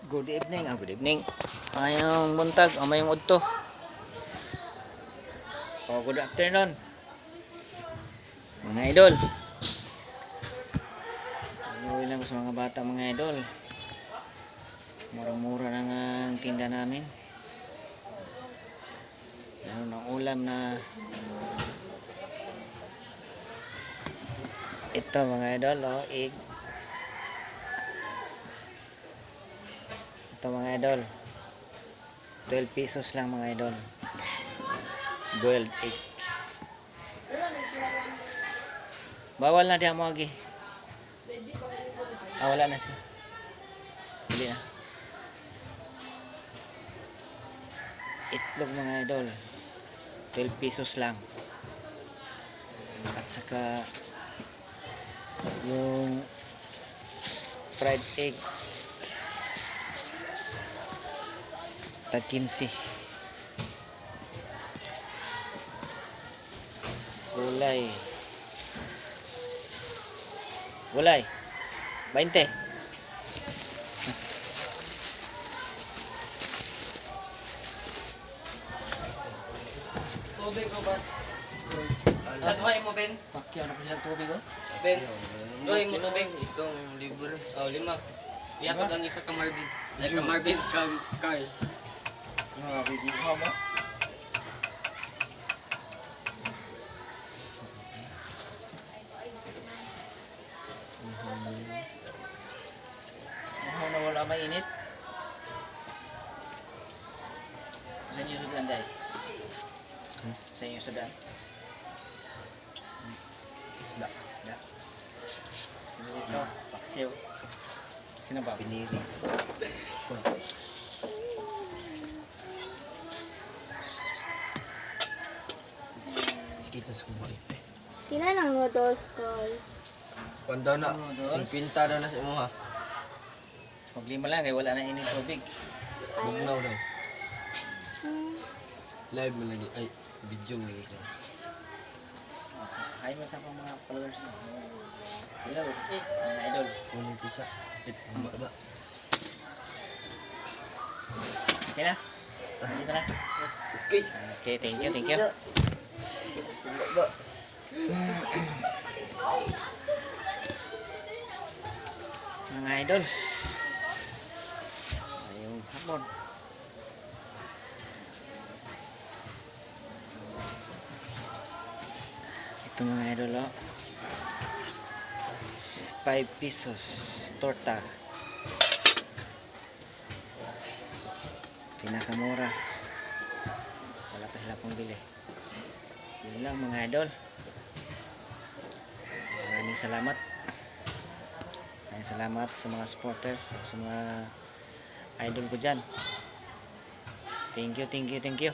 Good evening. Good evening. Ayong buntag, amayong udto. Good afternoon. Mga idol. Inuwi lang sa mga bata, mga idol. Murang-mura lang ang tinda namin. Meron ng ulam na ito, mga idol, oh, egg. Ito, mga idol, 12 pesos lang, mga idol. Boiled egg. Bawal na diyan mo agi. Wala na siya. Hindi na. Itlog, mga idol, 12 pesos lang. At saka yung fried egg, tag 15. Gulay 20. Tubig ko ba? Sa duhay mo, Ben? Pakyaw na po siya tubig, oh. Ben, duhay mo tubig. Itong libre. Oh, 5. Iyakot ang isa ka Marvin. Ay, ka Marvin, ka Carl. Video mo. Na wala mainit. Saan yung sudan, Day? Saan yung sudan? Isda. Ito, paksiw. Sino ba? Pinili. Kita sa kumari. Kailan ang noodles ko? Panda na, 50 daw na sa imo ha. Pag 5 lang, kaya wala na init tubig. Bugnaw daw. Live mo lagi, ay, video mo lagi. Hi mo sa mga followers. Hello, mga idol. Kunin pisa. Ba. Okay na? Dito na? Okay. Okay, thank you. Ba. Mga idol, ayong hapon. Ito, mga idol, oh. 5 pesos torta, pinakamura. Wala pa sila pang bili. Yun lang, mga idol. Maraming salamat sa mga supporters, sa mga idol ko dyan. Thank you.